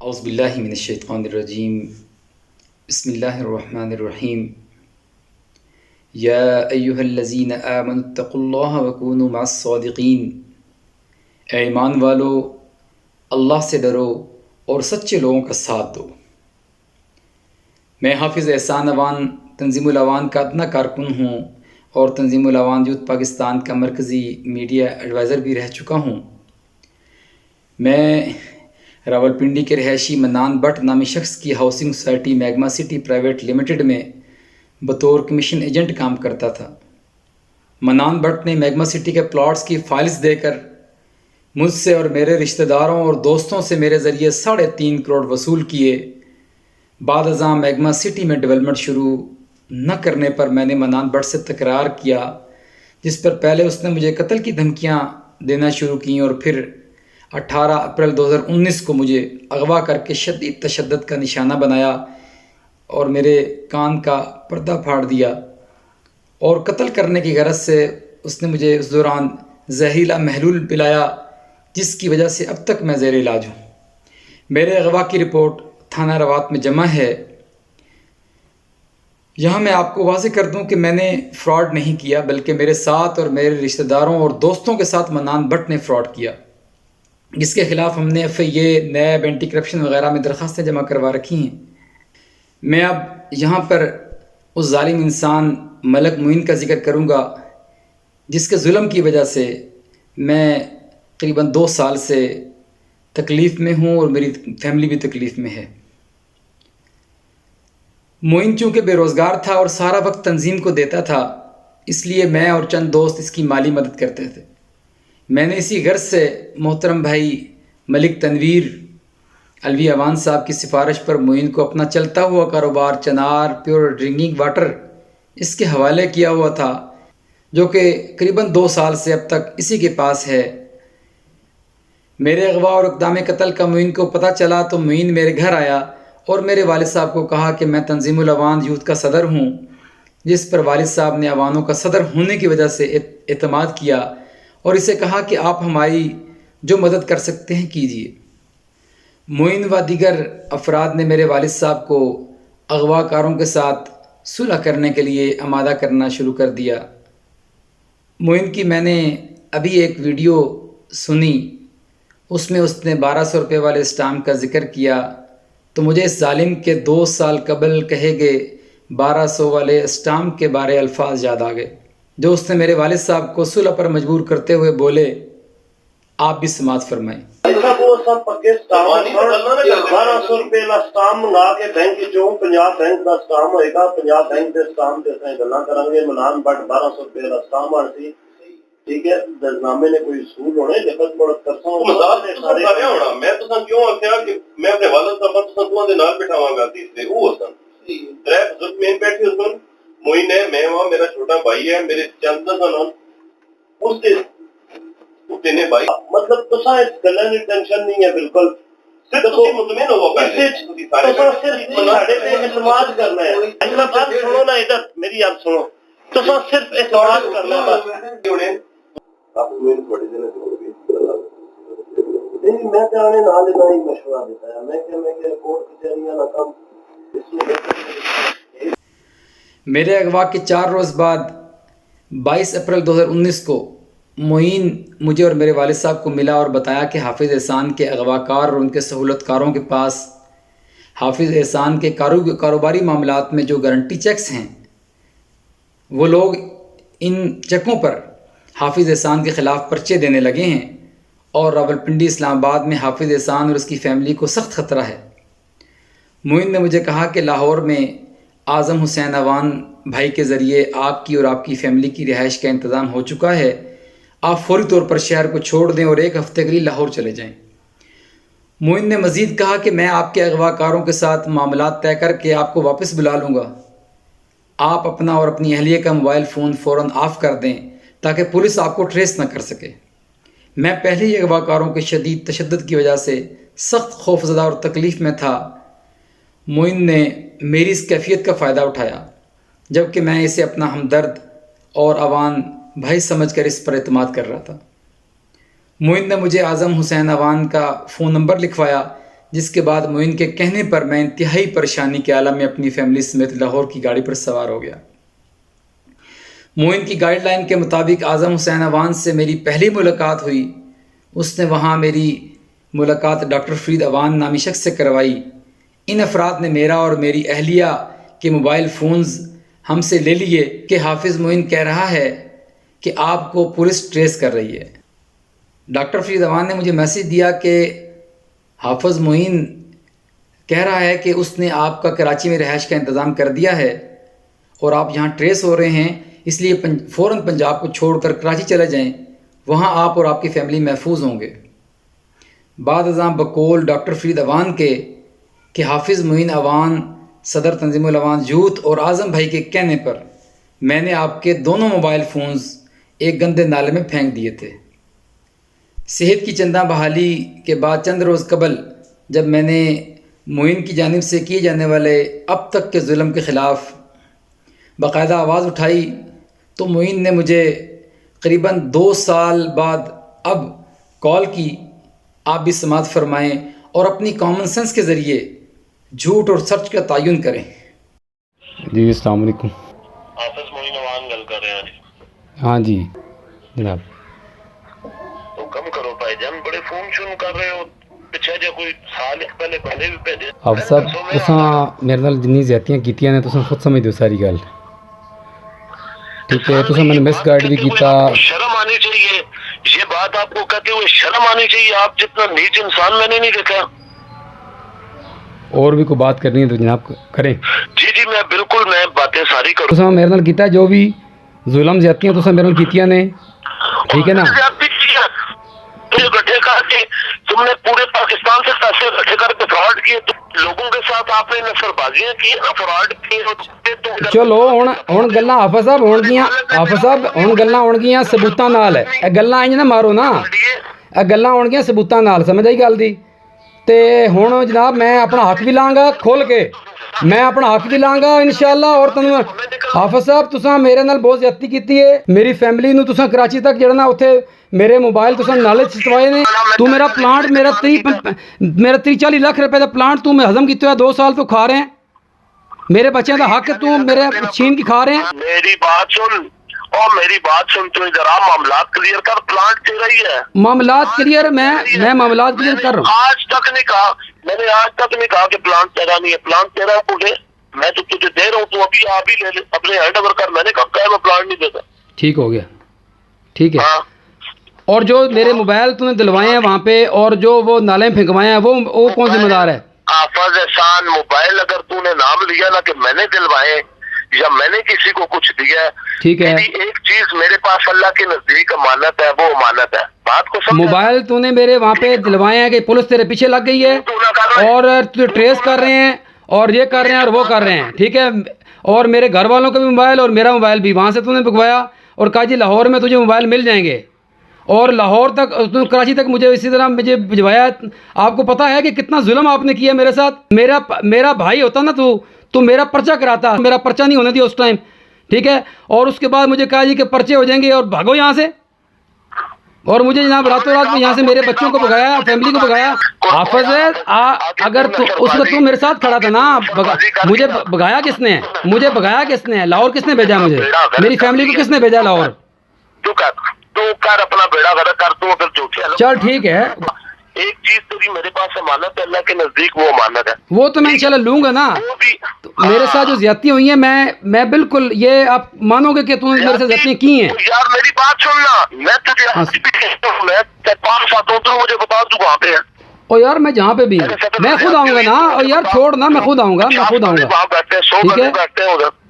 اعوذ باللہ من الشیطان الرجیم بسم اللہ الرحمن الرحیم یا ایہا الذین آمنوا اتقوا اللہ وکونوا مع الصادقین، اے ایمان والو اللہ سے ڈرو اور سچے لوگوں کا ساتھ دو۔ میں حافظ احسان اوان تنظیم الاوان کا ادنیٰ کارکن ہوں اور تنظیم الاوان یوتھ پاکستان کا مرکزی میڈیا ایڈوائزر بھی رہ چکا ہوں۔ میں راولپنڈی کے رہائشی منان بٹ نامی شخص کی housing society magma city private limited میں بطور کمیشن ایجنٹ کام کرتا تھا۔ منان بٹ نے میگما سٹی کے پلاٹس کی فائلز دے کر مجھ سے اور میرے رشتہ داروں اور دوستوں سے میرے ذریعے 3.5 کروڑ وصول کیے۔ بعد ازاں میگما سٹی میں ڈیولپمنٹ شروع نہ کرنے پر میں نے منان بٹ سے تکرار کیا، جس پر پہلے اس نے مجھے قتل کی دھمکیاں دینا شروع کیں اور پھر 18 اپریل 2019 کو مجھے اغوا کر کے شدید تشدد کا نشانہ بنایا اور میرے کان کا پردہ پھاڑ دیا اور قتل کرنے کی غرض سے اس نے مجھے اس دوران زہریلا محلول پلایا، جس کی وجہ سے اب تک میں زیر علاج ہوں۔ میرے اغوا کی رپورٹ تھانہ روات میں جمع ہے۔ یہاں میں آپ کو واضح کر دوں کہ میں نے فراڈ نہیں کیا، بلکہ میرے ساتھ اور میرے رشتہ داروں اور دوستوں کے ساتھ منان بٹ نے فراڈ کیا، جس کے خلاف ہم نے FIA، نیب، اینٹی کرپشن وغیرہ میں درخواستیں جمع کروا رکھی ہیں۔ میں اب یہاں پر اس ظالم انسان ملک معین کا ذکر کروں گا، جس کے ظلم کی وجہ سے میں تقریباً 2 سال سے تکلیف میں ہوں اور میری فیملی بھی تکلیف میں ہے۔ معین چونکہ بے روزگار تھا اور سارا وقت تنظیم کو دیتا تھا، اس لیے میں اور چند دوست اس کی مالی مدد کرتے تھے۔ میں نے اسی غرض سے محترم بھائی ملک تنویر علوی اوان صاحب کی سفارش پر معین کو اپنا چلتا ہوا کاروبار چنار پیور ڈرنکنگ واٹر اس کے حوالے کیا ہوا تھا، جو کہ قریباً 2 سال سے اب تک اسی کے پاس ہے۔ میرے اغوا اور اقدام قتل کا معین کو پتہ چلا تو معین میرے گھر آیا اور میرے والد صاحب کو کہا کہ میں تنظیم الاوان یوتھ کا صدر ہوں، جس پر والد صاحب نے اوانوں کا صدر ہونے کی وجہ سے اعتماد کیا اور اسے کہا کہ آپ ہماری جو مدد کر سکتے ہیں کیجیے۔ معین و دیگر افراد نے میرے والد صاحب کو اغوا کاروں کے ساتھ صلح کرنے کے لیے آمادہ کرنا شروع کر دیا۔ معین کی میں نے ابھی ایک ویڈیو سنی، اس میں اس نے 1200 روپے والے اسٹامپ کا ذکر کیا، تو مجھے اس ظالم کے 2 سال قبل کہے گئے 1200 والے اسٹامپ کے بارے الفاظ یاد آ گئے، جو اس نے میرے والد صاحب کو صلح پر مجبور کرتے ہوئے بولے۔ آپ بھی سماعت فرمائیں۔ 1200 روپے کا سٹام منگا کے بینک چوں 50 بینک کا سٹام ہوئے گا، 50 بینک کے سٹام سے اسیں گلاں کریں گے۔ منان بٹ 1200 روپے کا سٹام آن سی، ٹھیک ہے، دردنامے نے کوئی اصول ہونے لکھت پڑھت کرساں مزاج نے سارے ہونا۔ میں تساں کیوں آکھیا کہ میں اپنے والد صاحب تساں دوواں دے نال بٹھاواں گا، تیسرے وہ ہسن 3 بزرگ مین بیٹھے ہسن، معین ہے، میں ہاں، میرا چھوٹا بھائی ہے، میرے چند ہسن، اس کے تینے بھائی، مطلب تساں اس گلاں دی ٹینشن نہیں ہے بالکل، صرف تسی مطمئن ہو پہلے، تساں صرف ساڈے تے اعتماد کرنا ہے۔ اگلا بات سنو نا، ادھر میری آپ سنو، تساں صرف اعتماد کرنا ہے۔ آپ میں بڑی دن نہیں، میں تے آنے نال ہی مشورہ دیتا ہے، میں کہ کورٹ کچہریاں کا کام اس میں۔ میرے اغوا کے 4 روز بعد 22 اپریل 2019 کو معین مجھے اور میرے والد صاحب کو ملا اور بتایا کہ حافظ احسان کے اغوا کار اور ان کے سہولت کاروں کے پاس حافظ احسان کے کاروباری معاملات میں جو گارنٹی چیکس ہیں، وہ لوگ ان چیکوں پر حافظ احسان کے خلاف پرچے دینے لگے ہیں اور راولپنڈی اسلام آباد میں حافظ احسان اور اس کی فیملی کو سخت خطرہ ہے۔ معین نے مجھے کہا کہ لاہور میں اعظم حسین اوان بھائی کے ذریعے آپ کی اور آپ کی فیملی کی رہائش کا انتظام ہو چکا ہے، آپ فوری طور پر شہر کو چھوڑ دیں اور 1 ہفتے کے لیے لاہور چلے جائیں۔ معین نے مزید کہا کہ میں آپ کے اغوا کاروں کے ساتھ معاملات طے کر کے آپ کو واپس بلا لوں گا، آپ اپنا اور اپنی اہلیہ کا موبائل فون فوراً آف کر دیں تاکہ پولیس آپ کو ٹریس نہ کر سکے۔ میں پہلے ہی اغوا کاروں کے شدید تشدد کی وجہ سے سخت خوفزدہ اور تکلیف میں تھا۔ معین نے میری اس کیفیت کا فائدہ اٹھایا، جبکہ میں اسے اپنا ہمدرد اور اوان بھائی سمجھ کر اس پر اعتماد کر رہا تھا۔ معین نے مجھے اعظم حسین اوان کا فون نمبر لکھوایا، جس کے بعد معین کے کہنے پر میں انتہائی پریشانی کے عالم میں اپنی فیملی سمیت لاہور کی گاڑی پر سوار ہو گیا۔ معین کی گائیڈ لائن کے مطابق اعظم حسین اوان سے میری پہلی ملاقات ہوئی۔ اس نے وہاں میری ملاقات ڈاکٹر فرید اوان نامی شخص سے کروائی۔ ان افراد نے میرا اور میری اہلیہ کے موبائل فونز ہم سے لے لیے کہ حافظ معین کہہ رہا ہے کہ آپ کو پولیس ٹریس کر رہی ہے۔ ڈاکٹر فرید اوان نے مجھے میسیج دیا کہ حافظ معین کہہ رہا ہے کہ اس نے آپ کا کراچی میں رہائش کا انتظام کر دیا ہے اور آپ یہاں ٹریس ہو رہے ہیں، اس لیے فوراً پنجاب کو چھوڑ کر کراچی چلے جائیں، وہاں آپ اور آپ کی فیملی محفوظ ہوں گے۔ بعد ازاں بقول ڈاکٹر فرید اوان کے کہ حافظ معین اوان صدر تنظیم الاوان یوتھ اور اعظم بھائی کے کہنے پر میں نے آپ کے دونوں موبائل فونز ایک گندے نالے میں پھینک دیے تھے۔ صحت کی چندہ بحالی کے بعد چند روز قبل جب میں نے معین کی جانب سے کیے جانے والے اب تک کے ظلم کے خلاف باقاعدہ آواز اٹھائی تو معین نے مجھے قریباً 2 سال بعد اب کال کی۔ آپ بھی سماعت فرمائیں اور اپنی کامن سینس کے ذریعے جھوٹ اور سچ کا تعین کریں۔ جی السلام علیکم۔ حافظ معین اوان گل کر رہے ہیں۔ ہاں جی جناب۔ تو کم کرو بھائی جان، بڑے فون شون کر رہے ہو، پچھے جے کوئی سال پہلے بھی بھیجے۔ حافظ صاحب تساں میرے نال جنی زیادتیاں کیتیاں نے تساں خود سمجھ دو ساری گل، ٹھیک ہے؟ تساں میں نے مس گائیڈ بھی کیتا۔ شرم آنی چاہیے، یہ بات آپ کو کہتے ہوئے شرم آنی چاہیے۔ آپ جتنا نیچ انسان میں نے نہیں دیکھا۔ اور بھی کوئی بات کرنی ہے تو جناب کریں۔ جی جی میں بالکل میں باتیں ساری کروں۔ تساں میرے نال کیتا جو بھی ظلم زیادتیاں تساں میرے نال کیتیاں نے، ٹھیک ہے نا؟ گٹھے کر کے تم نے پورے پاکستان سے پیسے اکٹھے کر کے فراڈ کیے، لوگوں کے ساتھ آپ نے نفر بازیاں کی، فراڈ کی۔ چلو ہن گلاں حافظ صاحب ہون گیاں، حافظ صاحب ہن گلاں ہون گیاں ثبوتاں نال۔ اے گلاں انج نہ مارو نا، اے گلاں ہون گیاں ثبوتاں نال، سمجھ آئی گل دی؟ تے ہن جناب میں اپنا حق بھی لاں گا کھول کے، میں اپنا حق بھی لاں گا انشاءاللہ۔ اور تنوں حافظ صاحب تساں میرے نال بہت زیادتی کیتی ہے، میری فیملی نو تساں کراچی تک جڑا نا اوتھے میرے موبائل تساں نالے چتوائے نے۔ تو میرا پلانٹ میرا 30-40 لاکھ روپے دا پلانٹ تو میں ہضم کیتے ہوئے 2 سال تو کھا رہے ہیں، میرے بچوں دا حق تو میرے چھین کی کھا رہے ہیں۔ میری بات سن، اور میری بات سن، تو ادھر آ معاملات کلیئر کر۔ پلانٹ تیرا ہی ہے، معاملات کلیئر، میں معاملات کلیئر کر رہا ہوں۔ آج تک نہیں کہا، میں نے آج تک نہیں کہا کہ پلانٹ تیرا نہیں ہے۔ پلانٹ تیرا ہے، تو لے، میں تو تجھے دے رہا ہوں، تو ابھی آپ ہی لے لے، اپنے ہینڈ اوور کر۔ میں نے کہا میں پلانٹ نہیں دیتا۔ ٹھیک ہو گیا، ٹھیک ہے۔ ہاں اور جو میرے موبائل تو نے دلوائے ہیں وہاں پہ، اور جو وہ نالے میں پھینکوائے ہیں، وہ کون ذمہ دار ہے؟ حافظ احسان، موبائل اگر تو نے نام لیا نا کہ میں نے دلوائے یا میں نے کسی کو کچھ دیا ہے، ٹھیک ہے۔ ایک چیز میرے پاس اللہ کے نزدیک امانت ہے، وہ امانت ہے۔ بات کو سمجھ۔ موبائل تو نے میرے وہاں پہ دلوائے ہیں کہ پولیس تیرے پیچھے لگ گئی ہے اور تجھے ٹریس کر رہے ہیں اور یہ کر رہے ہیں اور وہ کر رہے ہیں، ٹھیک ہے؟ اور میرے گھر والوں کا بھی موبائل اور میرا موبائل بھی وہاں سے تو نے بکوایا اور کہا جی لاہور میں تجھے موبائل مل جائیں گے، اور لاہور تک کراچی تک مجھے اسی طرح مجھے بھجوایا۔ آپ کو پتہ ہے کہ کتنا ظلم آپ نے کیا میرے ساتھ؟ میرا بھائی ہوتا نا تو میرا پرچہ کراتا، میرا پرچہ نہیں ہونے دیا اس ٹائم، ٹھیک ہے؟ اور اس کے بعد مجھے کہا جی کہ پرچے ہو جائیں گے اور بھاگو یہاں سے، اور مجھے جناب راتوں رات میں یہاں سے میرے بچوں کو بھگایا، فیملی کو بھگایا۔ حافظ اگر اس وقت تو میرے ساتھ کھڑا تھا نا، مجھے بھگایا کس نے؟ مجھے بھگایا کس نے؟ لاہور کس نے بھیجا مجھے؟ میری فیملی کو کس نے بھیجا لاہور؟ تو کر اپنا بیڑا غرق کر، تو اگر جھوٹے چل ٹھیک ہے، ایک چیز تیری میرے پاس امانت ہے، اللہ کے نزدیک وہ امانت ہے، وہ تو میں انشاءاللہ لوں گا نا۔ وہ بھی میرے ساتھ جو زیادتیاں ہوئی ہیں میں بالکل، یہ آپ مانو گے کہ تم نے میرے ساتھ زیادتیاں کی ہیں؟ یار میری بات سننا، میں تجھے آج بھی کہتا ہوں، میں 5 ساتھ ہوں تو مجھے بتا تو کہاں پہ ہے۔ اور یار میں جہاں پہ بھی ہوں میں خود آؤں گا نا، اور یار چھوڑ نا، میں خود آؤں گا، میں خود آؤں گا، وہاں بیٹھتے ہیں، 100 ٹھیک ہے؟ بندے بیٹھتے ہیں ادھر،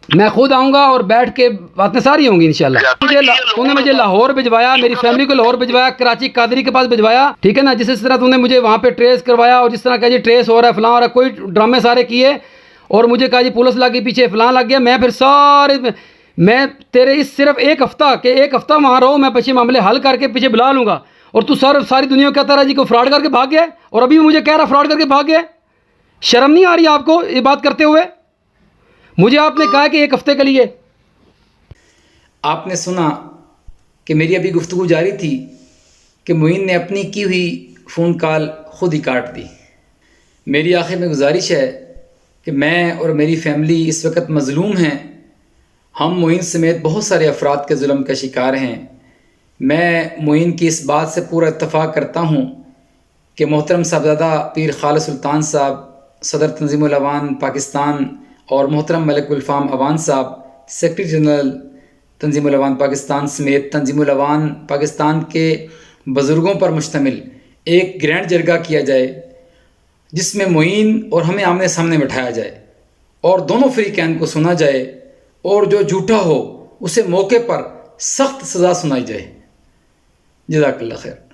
میں خود آؤں گا اور بیٹھ کے باتیں ساری ہوں گی انشاءاللہ۔ تو نے مجھے لاہور بھجوایا، میری فیملی کو لاہور بھجوایا، کراچی قادری کے پاس بھجوایا، ٹھیک ہے نا؟ جس طرح تو نے مجھے وہاں پہ ٹریس کروایا اور جس طرح کہا جی ٹریس ہو رہا ہے، فلاں ہو رہا ہے، کوئی ڈرامے سارے کیے اور مجھے کہا جی پولیس لگ گئی پیچھے، فلاں لگ گیا۔ میں پھر سارے میں تیرے اس صرف ایک ہفتہ وہاں رہو، میں پیچھے معاملے حل کر کے پیچھے بلا لوں گا، اور تو ساری دنیا کو کہتا رہا جی کو فراڈ کر کے بھاگ گیا، اور ابھی مجھے کہہ رہا فراڈ کر کے بھاگ گیا۔ شرم نہیں آ رہی آپ کو یہ بات کرتے ہوئے؟ مجھے آپ نے کہا کہ 1 ہفتے کے لیے۔ آپ نے سنا کہ میری ابھی گفتگو جاری تھی کہ معین نے اپنی کی ہوئی فون کال خود ہی کاٹ دی۔ میری آخر میں گزارش ہے کہ میں اور میری فیملی اس وقت مظلوم ہیں. ہم معین سمیت بہت سارے افراد کے ظلم کا شکار ہیں. میں معین کی اس بات سے پورا اتفاق کرتا ہوں کہ محترم صاحبزادہ پیر خالد سلطان صاحب صدر تنظیم الاوان پاکستان اور محترم ملک الفام اوان صاحب سیکرٹری جنرل تنظیم الاوان پاکستان سمیت تنظیم الاوان پاکستان کے بزرگوں پر مشتمل ایک گرینڈ جرگہ کیا جائے جس میں معین اور ہمیں آمنے سامنے بٹھایا جائے اور دونوں فریقین کو سنا جائے اور جو جھوٹا ہو اسے موقع پر سخت سزا سنائی جائے. جزاک اللہ خیر.